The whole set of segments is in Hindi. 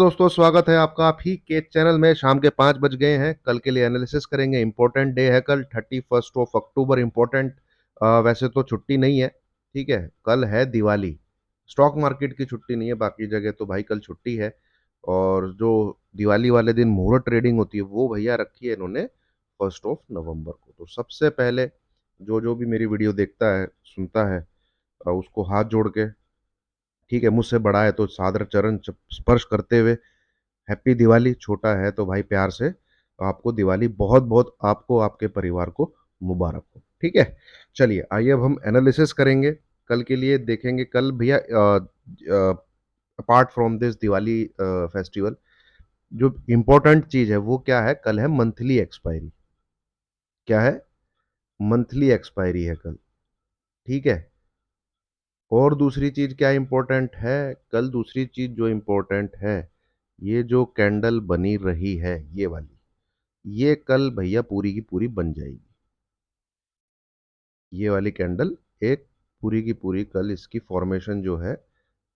दोस्तों, स्वागत है आपका आप ही के चैनल में। शाम के 5 बज गए हैं। कल के लिए एनालिसिस करेंगे। इंपॉर्टेंट डे है कल, 31 ऑफ अक्टूबर। इंपॉर्टेंट वैसे तो छुट्टी नहीं है, ठीक है। कल है दिवाली। स्टॉक मार्केट की छुट्टी नहीं है, बाकी जगह तो भाई कल छुट्टी है। और जो दिवाली वाले दिन मुहूर्त ट्रेडिंग होती है वो भैया रखी है इन्होंने 1 नवंबर को। तो सबसे पहले जो जो भी मेरी वीडियो देखता है सुनता है, उसको हाथ जोड़ के, ठीक है, मुझसे बड़ा है तो सादर चरण स्पर्श करते हुए हैप्पी दिवाली। छोटा है तो भाई प्यार से आपको दिवाली बहुत बहुत, आपको आपके परिवार को मुबारक हो, ठीक है। चलिए आइए अब हम एनालिसिस करेंगे कल के लिए। देखेंगे कल भैया, apart from this Diwali festival, जो इम्पोर्टेंट चीज है वो क्या है? कल है मंथली एक्सपायरी। क्या है? मंथली एक्सपायरी है कल, ठीक है। और दूसरी चीज क्या इंपॉर्टेंट है कल? दूसरी चीज जो इंपॉर्टेंट है, ये जो कैंडल बनी रही है ये वाली, ये कल भैया पूरी की पूरी बन जाएगी। ये वाली कैंडल एक पूरी की पूरी कल इसकी फॉर्मेशन जो है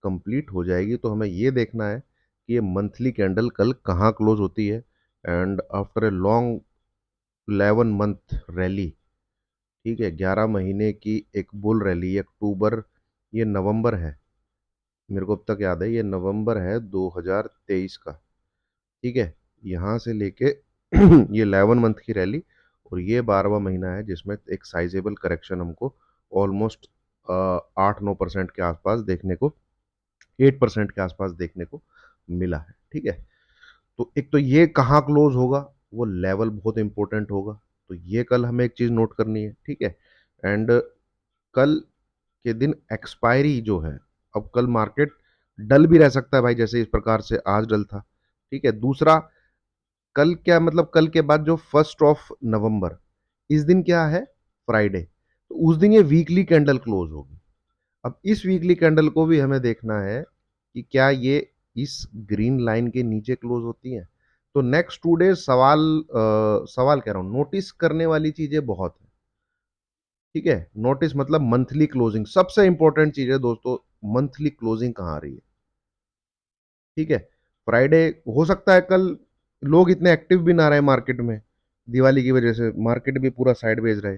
कंप्लीट हो जाएगी। तो हमें ये देखना है कि ये मंथली कैंडल कल कहाँ क्लोज होती है। And after a long 11 month rally, ठीक है, 11 महीने की एक बुल रैली, ये अक्टूबर, ये नवंबर है, मेरे को अब तक याद है ये नवंबर है 2023 का, ठीक है। यहाँ से लेके ये 11 मंथ की रैली, और ये 12वां महीना है जिसमें एक साइजेबल करेक्शन हमको ऑलमोस्ट 8-9% के आसपास देखने को, 8% के आसपास देखने को मिला है, ठीक है। तो एक तो ये कहाँ क्लोज होगा, वो लेवल बहुत इंपॉर्टेंट होगा। तो ये कल हमें एक चीज नोट करनी है, ठीक है। एंड कल के दिन एक्सपायरी जो है, अब कल मार्केट डल भी रह सकता है भाई, जैसे इस प्रकार से आज डल था, ठीक है। दूसरा, कल क्या मतलब, कल के बाद जो 1 नवंबर, इस दिन क्या है? फ्राइडे। तो उस दिन ये वीकली कैंडल क्लोज होगी। अब इस वीकली कैंडल को भी हमें देखना है कि क्या ये इस ग्रीन लाइन के नीचे क्लोज होती है। तो नेक्स्ट 2 डेज सवाल, सवाल कह रहा हूं, नोटिस करने वाली चीजें बहुत है, ठीक है। नोटिस मतलब मंथली क्लोजिंग सबसे इंपॉर्टेंट चीज है दोस्तों। मंथली क्लोजिंग कहाँ आ रही है, ठीक है। फ्राइडे, हो सकता है कल लोग इतने एक्टिव भी ना रहे मार्केट में, दिवाली की वजह से मार्केट भी पूरा साइडवेज रहे।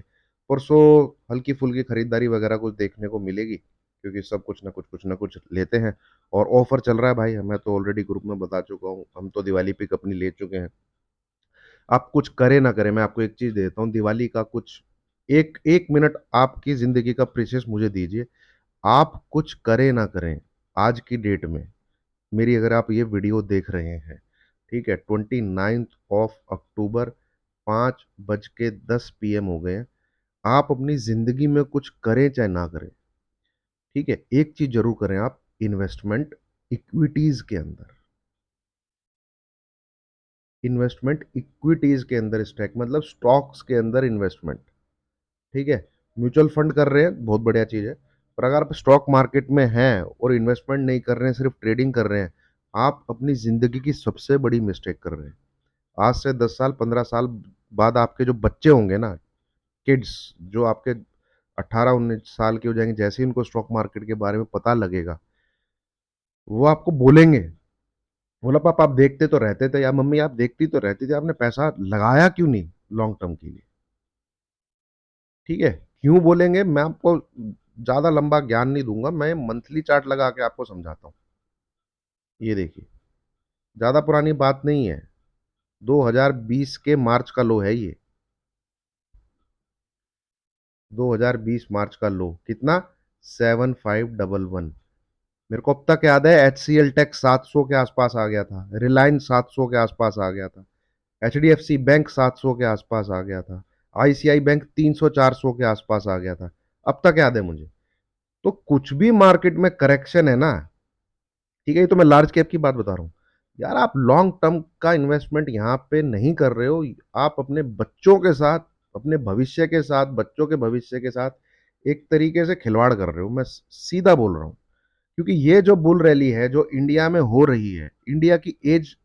परसों हल्की फुल्की खरीदारी वगैरह कुछ देखने को मिलेगी, क्योंकि सब कुछ ना कुछ लेते हैं। और ऑफर चल रहा है भाई, मैं तो ऑलरेडी ग्रुप में बता चुका हूँ, हम तो दिवाली पिक अपनी ले चुके हैं। आप कुछ करें ना करें, मैं आपको एक चीज देता हूँ दिवाली का कुछ, एक एक मिनट आपकी जिंदगी का प्रीशियस मुझे दीजिए। आप कुछ करें ना करें, आज की डेट में, मेरी अगर आप ये वीडियो देख रहे हैं, ठीक है, 29 ऑफ अक्टूबर, 5:10 PM हो गए हैं। आप अपनी जिंदगी में कुछ करें चाहे ना करें, ठीक है, एक चीज जरूर करें आप, इन्वेस्टमेंट इक्विटीज के अंदर। इन्वेस्टमेंट इक्विटीज के अंदर, स्टॉक मतलब स्टॉक्स के अंदर इन्वेस्टमेंट, ठीक है। म्यूचुअल फंड कर रहे हैं, बहुत बढ़िया चीज है। पर अगर आप स्टॉक मार्केट में हैं और इन्वेस्टमेंट नहीं कर रहे हैं, सिर्फ ट्रेडिंग कर रहे हैं, आप अपनी जिंदगी की सबसे बड़ी मिस्टेक कर रहे हैं। आज से 10 साल 15 साल बाद आपके जो बच्चे होंगे ना, किड्स, जो आपके 18-19 साल के हो जाएंगे, जैसे ही उनको स्टॉक मार्केट के बारे में पता लगेगा, वो आपको बोलेंगे, बोला पापा आप देखते तो रहते थे, या मम्मी आप देखती तो रहती थी, आपने पैसा लगाया क्यों नहीं लॉन्ग टर्म के लिए, ठीक है। क्यों बोलेंगे? मैं आपको ज्यादा लंबा ज्ञान नहीं दूंगा, मैं मंथली चार्ट लगा के आपको समझाता हूँ। ये देखिए, ज्यादा पुरानी बात नहीं है, 2020 के मार्च का लो है ये। 2020 मार्च का लो कितना? 7511। मेरे को अब तक याद है, HCL टेक 700 के आसपास आ गया था, रिलायंस 700 के आसपास आ गया था, HDFC बैंक 700 के आसपास आ गया था, ICI बैंक 300-400 के आसपास आ गया था। अब तक याद है मुझे। तो कुछ भी मार्केट में करेक्शन है ना, ठीक है, ये तो मैं लार्ज कैप की बात बता रहा हूँ। यार आप लॉन्ग टर्म का इन्वेस्टमेंट यहाँ पे नहीं कर रहे हो। आप अपने बच्चों के साथ, अपने भविष्य के साथ, बच्चों के भविष्य के साथ एक तरीके से खिलवाड़ कर रहे हो, मैं सीधा बोल रहा हूँ। क्योंकि ये जो बुल रैली है जो इंडिया में हो रही है, इंडिया की एज,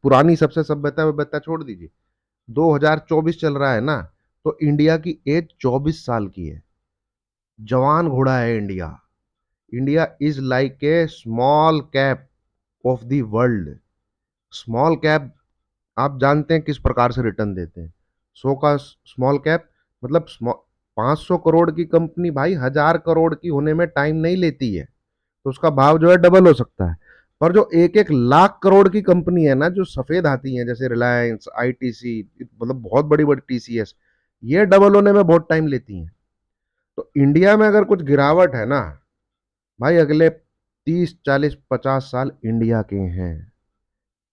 पुरानी सबसे सभ्यता वभ्यता छोड़ दीजिए, 2024 चल रहा है ना, तो इंडिया की एज 24 साल की है। जवान घोड़ा है India. India is like a small cap, of the world. Small cap आप जानते हैं किस प्रकार से रिटर्न देते हैं? सौ का स्मॉल कैप मतलब 500 करोड़ की कंपनी भाई 1000 करोड़ की होने में टाइम नहीं लेती है, तो उसका भाव जो है डबल हो सकता है। पर जो एक एक लाख करोड़ की कंपनी है ना, जो सफेद आती है जैसे रिलायंस, आईटीसी, मतलब बहुत बड़ी बड़ी टीसीएस, ये डबल होने में बहुत टाइम लेती हैं। तो इंडिया में अगर कुछ गिरावट है ना भाई, अगले 30 40 50 साल इंडिया के हैं,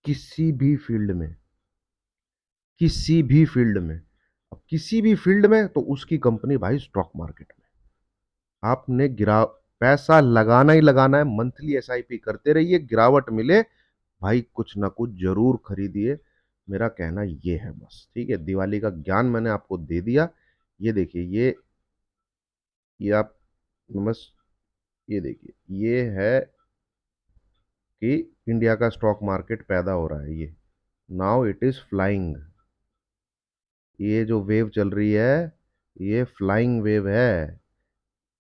किसी भी फील्ड में, किसी भी फील्ड में। अब किसी भी फील्ड में तो उसकी कंपनी भाई स्टॉक मार्केट में। आपने गिरा पैसा लगाना ही लगाना है, मंथली एसआईपी करते रहिए, गिरावट मिले भाई कुछ ना कुछ जरूर खरीदिए। मेरा कहना ये है बस, ठीक है, दिवाली का ज्ञान मैंने आपको दे दिया। ये देखिए, ये आप बस ये देखिए, ये है कि इंडिया का स्टॉक मार्केट पैदा हो रहा है। ये नाउ इट इज फ्लाइंग। ये जो वेव चल रही है, ये फ्लाइंग वेव है,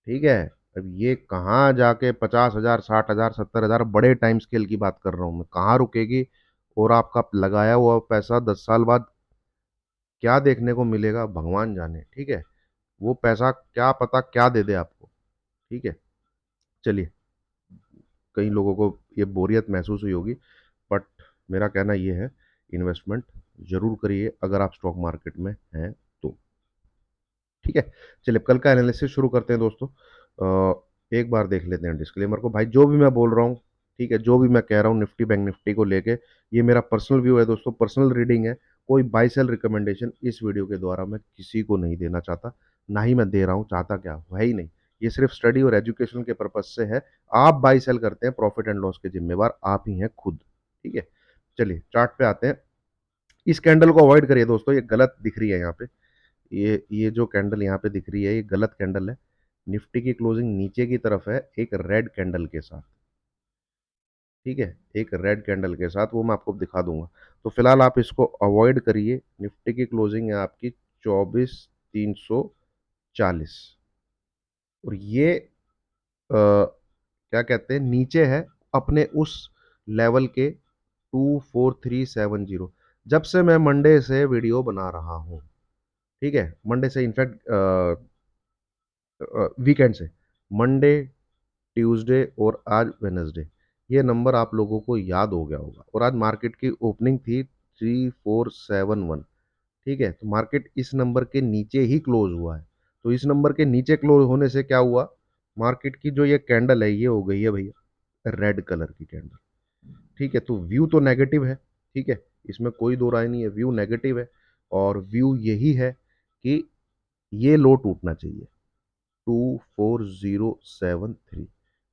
ठीक है। अब ये कहाँ जाके 50,000, 60,000, 70,000, बड़े टाइम स्केल की बात कर रहा हूँ मैं, कहाँ रुकेगी? और आपका लगाया हुआ पैसा 10 साल बाद क्या देखने को मिलेगा भगवान जाने, ठीक है। वो पैसा क्या पता क्या दे दे आपको, ठीक है। चलिए, कई लोगों को ये बोरियत महसूस हुई होगी, बट मेरा कहना ये है, इन्वेस्टमेंट जरूर करिए अगर आप स्टॉक मार्केट में हैं तो, ठीक है। चलिए, कल का एनालिसिस शुरू करते हैं दोस्तों। एक बार देख लेते हैं डिस्क्लेमर को भाई, जो भी मैं बोल रहा हूँ, ठीक है, जो भी मैं कह रहा हूँ निफ्टी बैंक निफ्टी को लेके, ये मेरा पर्सनल व्यू है दोस्तों, पर्सनल रीडिंग है। कोई बाई सेल रिकमेंडेशन इस वीडियो के द्वारा मैं किसी को नहीं देना चाहता, ना ही मैं दे रहा हूँ, चाहता क्या है ही नहीं। ये सिर्फ स्टडी और एजुकेशन के पर्पज से है। आप बाई सेल करते हैं, प्रॉफिट एंड लॉस के जिम्मेवार आप ही हैं खुद, ठीक है। चलिए चार्ट पे आते हैं। इस कैंडल को अवॉइड करिए दोस्तों, ये गलत दिख रही है यहाँ पे। ये जो कैंडल यहाँ पे दिख रही है, ये गलत कैंडल है। निफ्टी की क्लोजिंग नीचे की तरफ है एक रेड कैंडल के साथ, ठीक है, एक रेड कैंडल के साथ, वो मैं आपको दिखा दूंगा। तो फिलहाल आप इसको अवॉइड करिए। निफ्टी की क्लोजिंग है आपकी 24,340, और ये क्या कहते हैं, नीचे है अपने उस लेवल के 24370। जब से मैं मंडे से वीडियो बना रहा हूँ, ठीक है, मंडे से इनफैक्ट वीकेंड से, मंडे, ट्यूसडे और आज वेनसडे, ये नंबर आप लोगों को याद हो गया होगा। और आज मार्केट की ओपनिंग थी 3471, ठीक है। तो मार्केट इस नंबर के नीचे ही क्लोज हुआ है। तो इस नंबर के नीचे क्लोज होने से क्या हुआ, मार्केट की जो ये कैंडल है, ये हो गई है भैया रेड कलर की कैंडल, ठीक है। तो व्यू तो नेगेटिव है, ठीक है, इसमें कोई दो राय नहीं है, व्यू नेगेटिव है। और व्यू यही है कि ये लो टूटना चाहिए, 24073,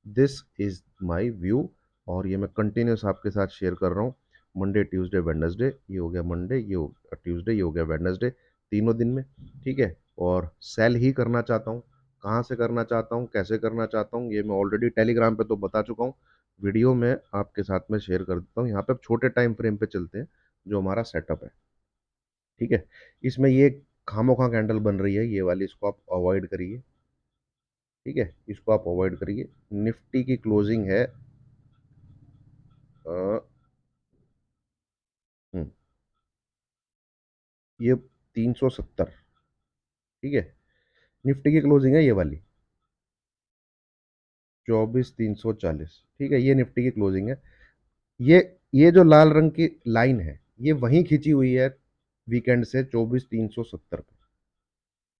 दिस इज माई व्यू। और ये मैं कंटिन्यूस आपके साथ शेयर कर रहा हूँ। मंडे ट्यूसडे वेडनेसडे, ये हो गया मंडे, ये हो गया ट्यूसडे, ये हो गया वेडनेसडे, तीनों दिन में, ठीक है। और सेल ही करना चाहता हूँ, कहाँ से करना चाहता हूँ, कैसे करना चाहता हूँ, ये मैं ऑलरेडी टेलीग्राम पे तो बता चुका हूँ, वीडियो में आपके साथ में शेयर कर देता हूँ। यहाँ पे छोटे टाइम फ्रेम पे चलते हैं, जो हमारा सेटअप है, ठीक है। इसमें ये खामोखा कैंडल बन रही है, ये वाली, इसको आप अवॉइड करिए, ठीक है, इसको आप अवॉइड करिए। निफ्टी की क्लोजिंग है अ, हम्म, ये 370, ठीक है। निफ्टी की क्लोजिंग है ये वाली 24,340, ठीक है, ये निफ्टी की क्लोजिंग है। ये ये जो लाल रंग की लाइन है, ये वहीं खींची हुई है वीकेंड से 24,370 पे,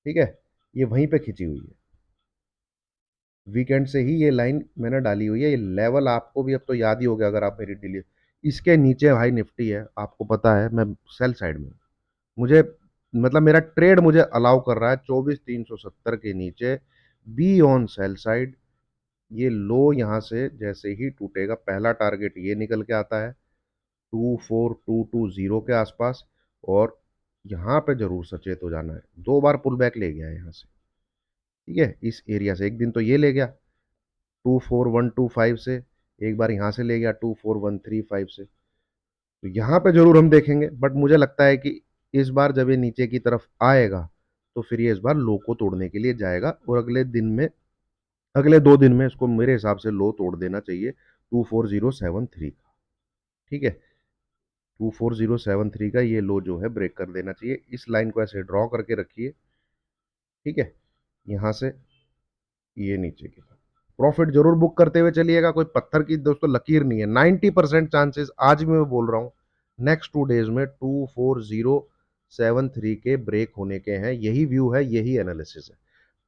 ठीक है, ये वहीं पे खींची हुई है, वीकेंड से ही ये लाइन मैंने डाली हुई है। ये लेवल आपको भी अब तो याद ही हो गया अगर आप मेरी डिलीट, इसके नीचे भाई निफ्टी है, आपको पता है मैं सेल साइड में हूँ। मुझे मतलब मेरा ट्रेड मुझे अलाउ कर रहा है 24,370 के नीचे, बी ऑन सेल साइड। ये लो यहाँ से जैसे ही टूटेगा, पहला टारगेट ये निकल के आता है 24,220 के आसपास। और यहाँ पे जरूर सचेत हो जाना है, दो बार पुल बैक ले गया है यहाँ से, ठीक है, इस एरिया से। एक दिन तो ये ले गया 24,125 से, एक बार यहाँ से ले गया 24,135 से। तो यहाँ पे जरूर हम देखेंगे, बट मुझे लगता है कि इस बार जब ये नीचे की तरफ आएगा, तो फिर ये इस बार लो को तोड़ने के लिए जाएगा, और अगले दिन में, अगले 2 दिन में इसको मेरे हिसाब से लो तोड़ देना चाहिए 24,073 का, ठीक है, 24073 का ये लो जो है ब्रेक कर देना चाहिए। इस लाइन को ऐसे ड्रॉ करके रखिए। ठीक है, यहां से ये नीचे की प्रॉफिट जरूर बुक करते हुए चलिएगा। कोई पत्थर की दोस्तों लकीर नहीं है। 90% चांसेस आज भी मैं बोल रहा हूं नेक्स्ट 2 डेज में 24073 के ब्रेक होने के हैं। यही व्यू है, यही एनालिसिस है।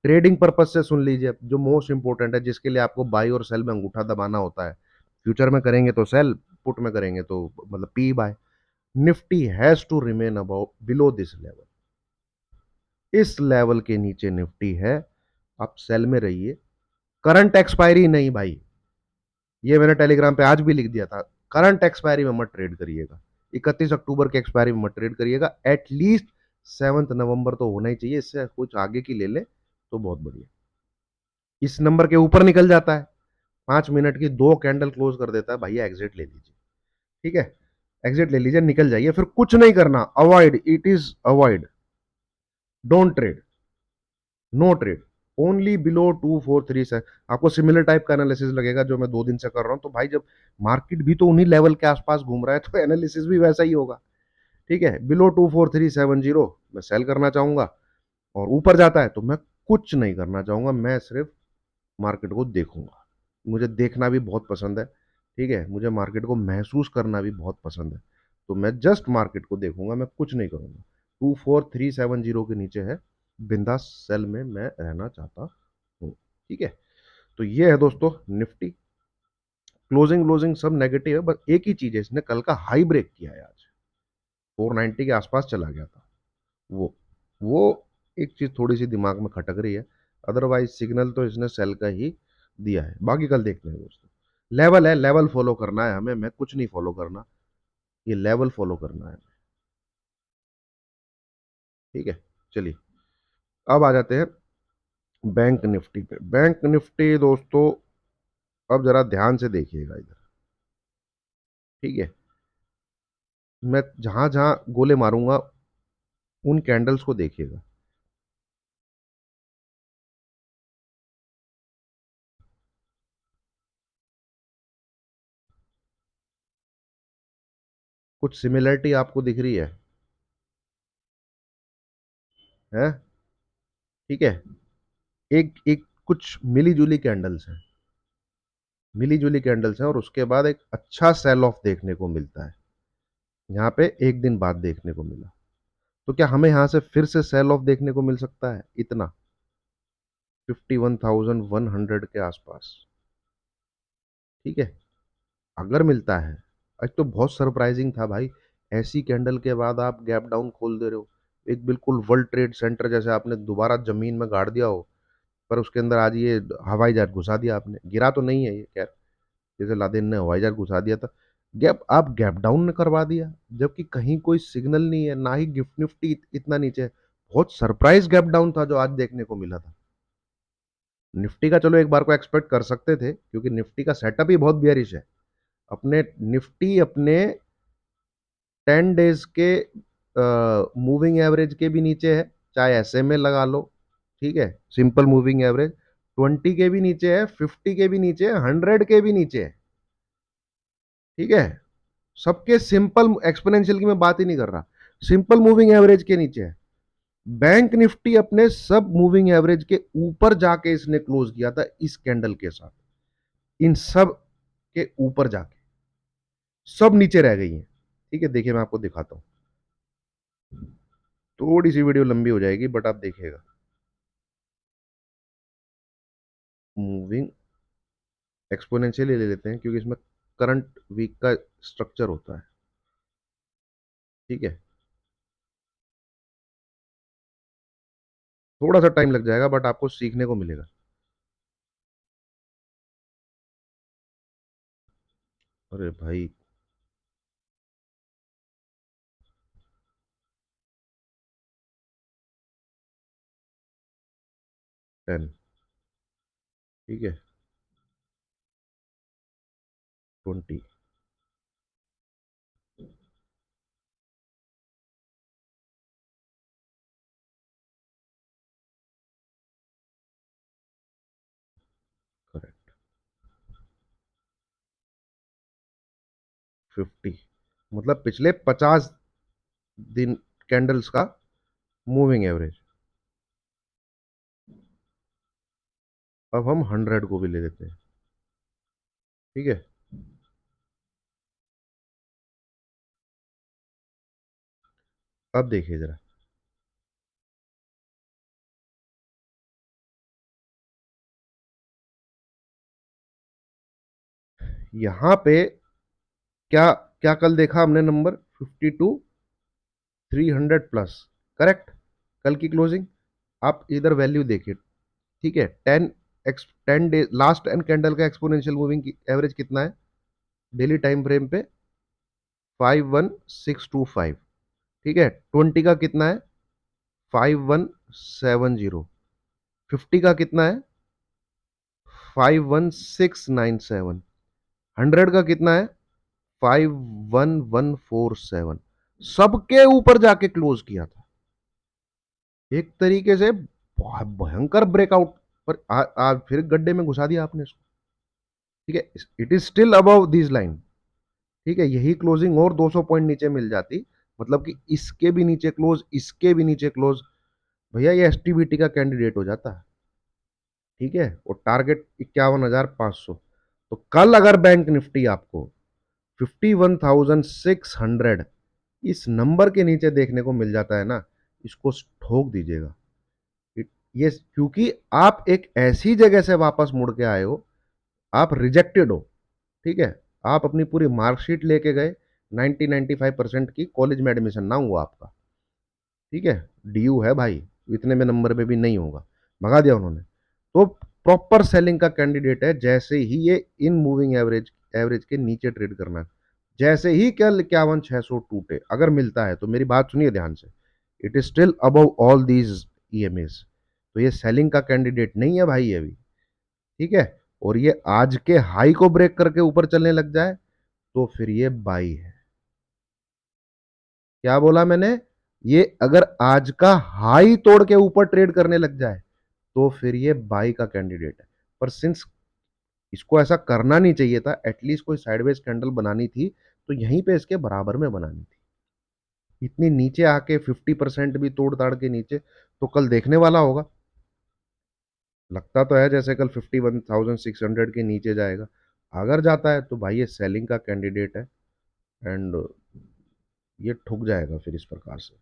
ट्रेडिंग पर्पज से सुन लीजिए, जो मोस्ट इंपॉर्टेंट है, जिसके लिए आपको बाई और सेल में अंगूठा दबाना होता है। फ्यूचर में करेंगे तो सेल, पुट में करेंगे तो मतलब PE buy. Nifty has to remain about below this level. इस लेवल के नीचे निफ्टी है, आप सेल में रहिए। करंट एक्सपायरी नहीं भाई, ये मैंने टेलीग्राम पे आज भी लिख दिया था। करंट एक्सपायरी में मत ट्रेड करिएगा, 31 अक्टूबर के एक्सपायरी में मत ट्रेड करिएगा। एटलीस्ट 7 नवंबर तो होना ही चाहिए, इससे कुछ आगे की ले ले तो बहुत बढ़िया। इस नंबर के ऊपर निकल जाता है, 5 मिनट की 2 कैंडल क्लोज कर देता है, भैया एग्जिट ले लीजिए। ठीक है, एग्जिट ले लीजिए, निकल जाइए, फिर कुछ नहीं करना। Avoid, it is avoid, don't trade, no trade, only below 243 है। आपको सिमिलर टाइप का एनालिसिस लगेगा जो मैं 2 दिन से कर रहा हूं, तो भाई जब मार्केट भी तो उन्हीं लेवल के आसपास घूम रहा है तो एनालिसिस भी वैसा ही होगा। ठीक है, बिलो 24370 मैं सेल करना चाहूंगा, और ऊपर जाता है तो मैं कुछ नहीं करना चाहूंगा, मैं सिर्फ मार्केट को देखूंगा। मुझे देखना भी बहुत पसंद है। ठीक है, मुझे मार्केट को महसूस करना भी बहुत पसंद है। तो मैं जस्ट मार्केट को देखूंगा, मैं कुछ नहीं करूंगा। 24370 के नीचे है, बिंदास सेल में मैं रहना चाहता हूँ। ठीक है, तो ये है दोस्तों निफ्टी। क्लोजिंग क्लोजिंग सब नेगेटिव है, बस एक ही चीज है, इसने कल का हाई ब्रेक किया है आज, 490 के आसपास चला गया था। वो एक चीज थोड़ी सी दिमाग में खटक रही है। अदरवाइज सिग्नल तो इसने सेल का ही दिया है, बाकी कल देखते हैं दोस्तों। लेवल है, लेवल फॉलो करना है हमें, मैं कुछ नहीं फॉलो करना, ये लेवल फॉलो करना है। ठीक है, चलिए अब आ जाते हैं बैंक निफ्टी पे। बैंक निफ्टी दोस्तों, अब जरा ध्यान से देखिएगा इधर। ठीक है, मैं जहां जहां गोले मारूंगा उन कैंडल्स को देखिएगा। कुछ सिमिलरिटी आपको दिख रही है? ठीक है, एक एक कुछ मिली जुली कैंडल्स हैं, मिली जुली कैंडल्स हैं, और उसके बाद एक अच्छा सेल ऑफ देखने को मिलता है। यहाँ पे एक दिन बाद देखने को मिला, तो क्या हमें यहां से फिर से सेल ऑफ देखने को मिल सकता है इतना? 51,100 के आसपास। ठीक है, अगर मिलता है, आज तो बहुत सरप्राइजिंग था भाई। ऐसी कैंडल के बाद आप गैप डाउन खोल दे रहे हो, एक बिल्कुल वर्ल्ड ट्रेड सेंटर जैसे आपने दोबारा जमीन में गाड़ दिया हो, पर उसके अंदर आज ये हवाई जहाज घुसा दिया आपने। गिरा तो नहीं है ये, खैर, जैसे लादेन ने हवाई जहाज घुसा दिया था। गैप डाउन ने करवा दिया, जबकि कहीं कोई सिग्नल नहीं है, ना ही गिफ्ट निफ्टी इतना नीचे है। बहुत सरप्राइज गैप डाउन था जो आज देखने को मिला था। निफ्टी का चलो एक बार को एक्सपेक्ट कर सकते थे, क्योंकि निफ्टी का सेटअप ही बहुत बियरिश है। अपने निफ्टी अपने 10 डेज के मूविंग एवरेज के भी नीचे है, चाहे एसएमए लगा लो। ठीक है, सिंपल मूविंग एवरेज 20 के भी नीचे है, 50 के भी नीचे है, 100 के भी नीचे है। ठीक है, सबके सिंपल एक्सपोनेंशियल की मैं बात ही नहीं कर रहा, सिंपल मूविंग एवरेज के नीचे है। बैंक निफ्टी अपने सब मूविंग एवरेज के ऊपर जाके इसने क्लोज किया था इस कैंडल के साथ, इन सब के ऊपर जाके सब नीचे रह गई हैं। ठीक है, देखिए मैं आपको दिखाता हूं, थोड़ी सी वीडियो लंबी हो जाएगी बट आप देखिएगा। मूविंग एक्सपोनेंशियल ले लेते हैं, क्योंकि इसमें करंट वीक का स्ट्रक्चर होता है। ठीक है, थोड़ा सा टाइम लग जाएगा बट आपको सीखने को मिलेगा। अरे भाई, 10, ठीक है, 20, करेक्ट, 50, मतलब पिछले 50 दिन कैंडल्स का मूविंग एवरेज। अब हम 100 को भी ले लेते हैं, ठीक है। अब देखिए जरा, यहां पे क्या क्या कल देखा हमने नंबर 52 300 प्लस, करेक्ट। कल की क्लोजिंग, आप इधर वैल्यू देखिए, ठीक है। 10 लास्ट 10 कैंडल का एक्सपोनेंशियल मूविंग की एवरेज कितना है डेली टाइम फ्रेम पे? 51625, ठीक है। 20 का कितना है? 5170। 50 का कितना है? 51697। 100 का कितना है? 51147। सबके ऊपर जाके क्लोज किया था, एक तरीके से बहुत भयंकर ब्रेकआउट। पर आज फिर गड्ढे में घुसा दिया आपने इसको, ठीक है। It is still above this line, ठीक है। यही क्लोजिंग और 200 पॉइंट नीचे मिल जाती, मतलब कि इसके भी नीचे क्लोज, इसके भी नीचे क्लोज, भैया ये एसटीबीटी का कैंडिडेट हो जाता है, ठीक है। और टारगेट 51,500। तो कल अगर बैंक निफ्टी आपको 51,600 इस नंबर के नीचे देखने को मिल जाता है ना, इसको ठोक दीजिएगा। ये क्योंकि आप एक ऐसी जगह से वापस मुड़ के आए हो, आप रिजेक्टेड हो, ठीक है। आप अपनी पूरी मार्कशीट लेके गए, 90-95% की, कॉलेज में एडमिशन ना हुआ आपका, ठीक है। डीयू है भाई, इतने में नंबर पे भी नहीं होगा, भगा दिया उन्होंने। तो प्रॉपर सेलिंग का कैंडिडेट है, जैसे ही ये इन मूविंग एवरेज एवरेज के नीचे ट्रेड करना है। जैसे ही कल 51,600 टूटे, अगर मिलता है तो मेरी बात सुनिए ध्यान से, it is still above all these EMS. तो ये सेलिंग का कैंडिडेट नहीं है भाई अभी, ठीक है। और ये आज के हाई को ब्रेक करके ऊपर चलने लग जाए तो फिर ये बाई है। क्या बोला मैंने? ये अगर आज का हाई तोड़ के ऊपर ट्रेड करने लग जाए तो फिर ये बाई का कैंडिडेट है। पर सिंस इसको ऐसा करना नहीं चाहिए था, एटलीस्ट कोई साइडवेज कैंडल बनानी थी, तो यहीं पे इसके बराबर में बनानी थी। इतनी नीचे आके 50% भी तोड़ ताड़ के नीचे, तो कल देखने वाला होगा। लगता तो है जैसे कल 51,600 के नीचे जाएगा। अगर जाता है तो भाई ये सेलिंग का कैंडिडेट है, एंड ये ठुक जाएगा फिर इस प्रकार से।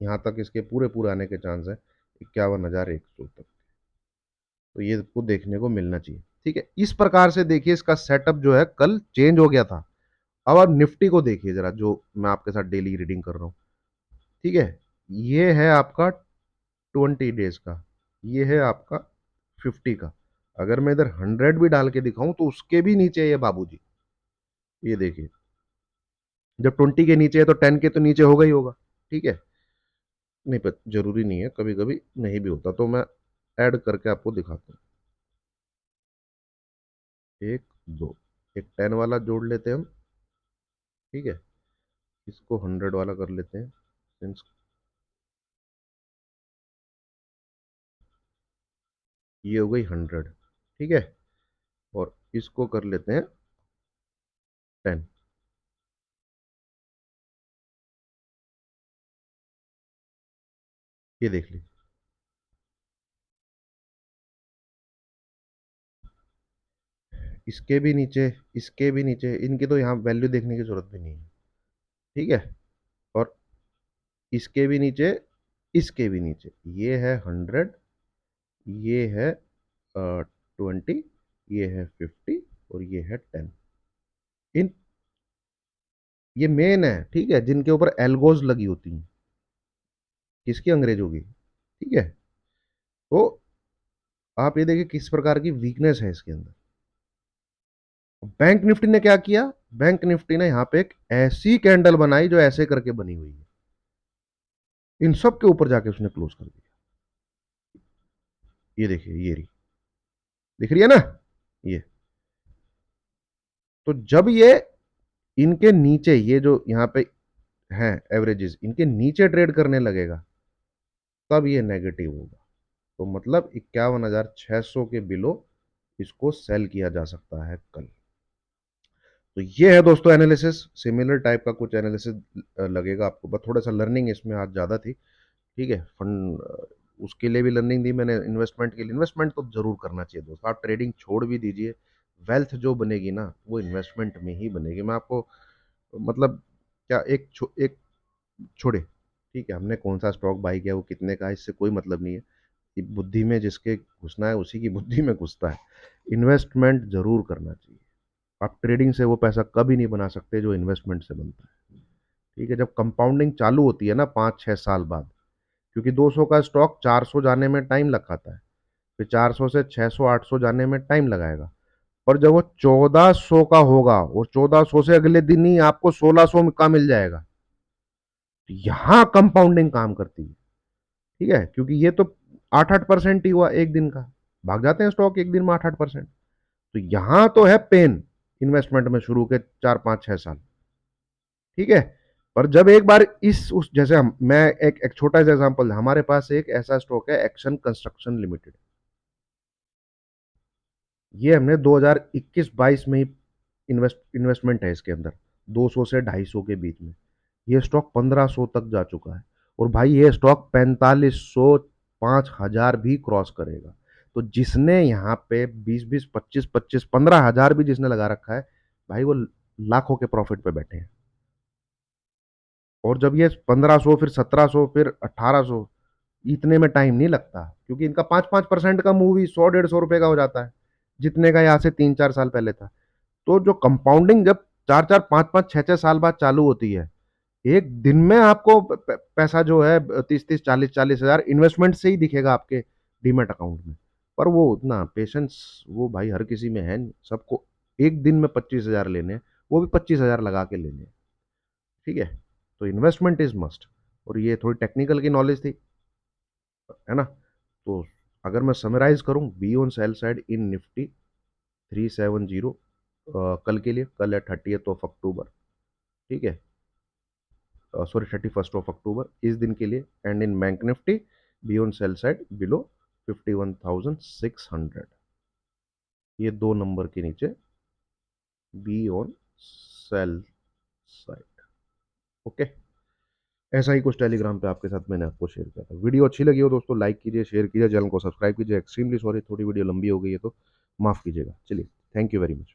यहाँ तक इसके पूरे पूरे आने के चांस है, 51,100 तक। तो ये को देखने को मिलना चाहिए, ठीक है। इस प्रकार से देखिए इसका सेटअप जो है कल चेंज हो गया था। अब आप निफ्टी को देखिए जरा, जो मैं आपके साथ डेली रीडिंग कर रहा हूँ, ठीक है। ये है आपका 20 डेज का, ये है आपका 50 का। अगर मैं इधर 100 भी डाल के दिखाऊं तो उसके भी नीचे है ये बाबूजी। ये देखिए, जब 20 के नीचे है तो 10 के तो नीचे होगा ही होगा, ठीक है। नहीं, पर जरूरी नहीं है, कभी कभी नहीं भी होता, तो मैं ऐड करके आपको दिखाता हूँ। एक, दो, एक 10 वाला जोड़ लेते हैं हम, ठीक है। इसको 100 वाला कर लेते हैं, सिंस ये हो गई 100, ठीक है। और इसको कर लेते हैं 10। ये देख लीजिए, इसके भी नीचे, इसके भी नीचे, इनकी तो यहाँ वैल्यू देखने की जरूरत भी नहीं है, ठीक है। और इसके भी नीचे, इसके भी नीचे, ये है 100, ये है 20, ये है 50, और ये है 10। इन ये मेन है, ठीक है, जिनके ऊपर एल्गोज लगी होती हैं। किसकी? अंग्रेजों की, ठीक है। तो आप ये देखिए किस प्रकार की वीकनेस है इसके अंदर। बैंक निफ्टी ने क्या किया? बैंक निफ्टी ने यहां पे एक ऐसी कैंडल बनाई जो ऐसे करके बनी हुई है, इन सब के ऊपर जाके उसने क्लोज कर दिया। ये देखिए, ये रही, दिख रही है ना ये। तो जब ये इनके नीचे, ये जो यहाँ पे हैं एवरेजेस, इनके नीचे ट्रेड करने लगेगा, तब ये नेगेटिव होगा। तो मतलब 51,600 के बिलो इसको सेल किया जा सकता है कल। तो ये है दोस्तों एनालिसिस, सिमिलर टाइप का कुछ एनालिसिस लगेगा आपको, बस थोड़ा सा लर्निंग इसमें आज ज़्यादा थी। ठीक है, फंड उसके लिए भी लर्निंग दी मैंने, इन्वेस्टमेंट के लिए। इन्वेस्टमेंट तो जरूर करना चाहिए दोस्तों, आप ट्रेडिंग छोड़ भी दीजिए, वेल्थ जो बनेगी ना वो इन्वेस्टमेंट में ही बनेगी। मैं आपको मतलब क्या एक छोड़े, ठीक है, हमने कौन सा स्टॉक बाई किया, वो कितने का है, इससे कोई मतलब नहीं है। ये बुद्धि में जिसके घुसना है उसी की बुद्धि में घुसता है। इन्वेस्टमेंट जरूर करना चाहिए। आप ट्रेडिंग से वो पैसा कभी नहीं बना सकते जो इन्वेस्टमेंट से बनता है। ठीक है, जब कंपाउंडिंग चालू होती है ना 5-6 साल बाद, क्योंकि 200 का स्टॉक 400 जाने में टाइम लगाता है, फिर 400 से 600-800 जाने में टाइम लगाएगा, और जब वो 1400 का होगा, और 1400 से अगले दिन ही आपको 1600 का मिल जाएगा, तो यहां कंपाउंडिंग काम करती है। ठीक है, क्योंकि ये तो 8-8% ही हुआ एक दिन का, भाग जाते हैं स्टॉक एक दिन में 8-8%। तो यहां तो है पेन इन्वेस्टमेंट में शुरू के 4-5-6 साल। ठीक है, पर जब एक बार इस उस जैसे मैं एक छोटा सा एग्जांपल, हमारे पास एक ऐसा स्टॉक है एक्शन कंस्ट्रक्शन लिमिटेड। ये हमने 2021-22 में ही इन्वेस्टमेंट है इसके अंदर, 200 से 250 के बीच में। ये स्टॉक 1500 तक जा चुका है, और भाई ये स्टॉक 4500, 5000 भी क्रॉस करेगा। तो जिसने यहाँ पे 20-20, 25-25, 15,000 भी जिसने लगा रखा है, भाई वो लाखों के प्रॉफिट पे बैठे हैं। और जब ये 1500, फिर 1700, फिर 1800, इतने में टाइम नहीं लगता, क्योंकि इनका 5-5% का मूव ही 100-150 रुपए का हो जाता है, जितने का यहाँ से 3-4 साल पहले था। तो जो कंपाउंडिंग जब 4-4, 5-5, 6-6 साल बाद चालू होती है, एक दिन में आपको पैसा जो है 30-30, 40-40 हजार इन्वेस्टमेंट से ही दिखेगा आपके डीमेट अकाउंट में। पर वो उतना पेशेंस वो भाई हर किसी में है नहीं, सबको एक दिन में 25,000 लेने हैं, वो भी 25,000 लगा के लेने हैं। ठीक है, तो इन्वेस्टमेंट इज मस्ट। और ये थोड़ी टेक्निकल की नॉलेज थी, है ना। तो अगर मैं समराइज करूं, be on sell side in Nifty 370, कल के लिए, कल है 30th of October। ठीक है, सॉरी 31st of October इस दिन के लिए। And in bank Nifty be on sell side below 51,600, ये दो नंबर के नीचे be on sell side. Okay, ऐसा ही कुछ टेलीग्राम पे आपके साथ मैंने आपको शेयर किया था। वीडियो अच्छी लगी हो दोस्तों, लाइक कीजिए, शेयर कीजिए, चैनल को सब्सक्राइब कीजिए। एक्सट्रीमली सॉरी, थोड़ी वीडियो लंबी हो गई है तो माफ़ कीजिएगा। चलिए, थैंक यू वेरी मच।